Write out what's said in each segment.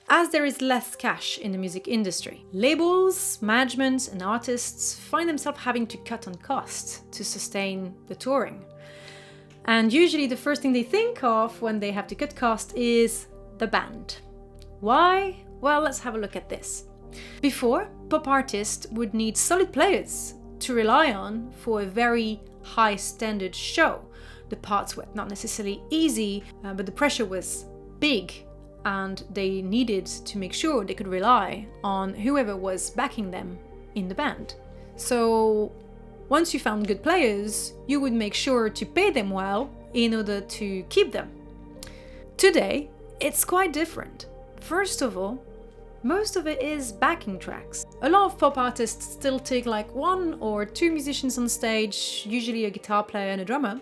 as there is less cash in the music industry. Labels, management, and artists find themselves having to cut on costs to sustain the touring. And usually the first thing they think of when they have to cut costs is the band. Why? Well, let's have a look at this. Before, pop artists would need solid players to rely on for a very high standard show. The parts were not necessarily easy, but the pressure was big, and they needed to make sure they could rely on whoever was backing them in the band. So once you found good players, you would make sure to pay them well in order to keep them. Today, it's quite different. First of all, most of it is backing tracks. A lot of pop artists still take like 1 or 2 musicians on stage, usually a guitar player and a drummer,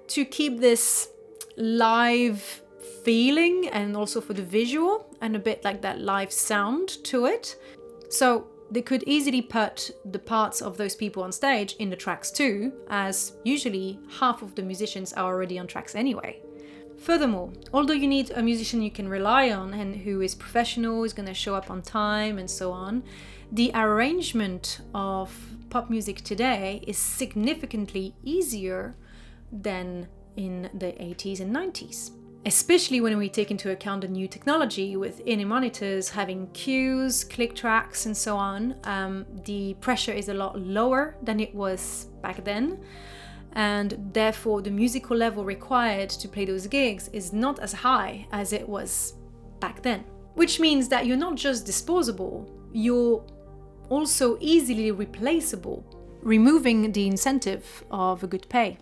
to keep this live feeling and also for the visual and a bit like that live sound to it. So they could easily put the parts of those people on stage in the tracks too, as usually half of the musicians are already on tracks anyway. Furthermore, although you need a musician you can rely on and who is professional, is going to show up on time and so on, the arrangement of pop music today is significantly easier than in the 80s and 90s. Especially when we take into account the new technology with in-ear monitors having cues, click tracks and so on, the pressure is a lot lower than it was back then. And therefore the musical level required to play those gigs is not as high as it was back then. Which means that you're not just disposable, you're also easily replaceable, removing the incentive of a good pay.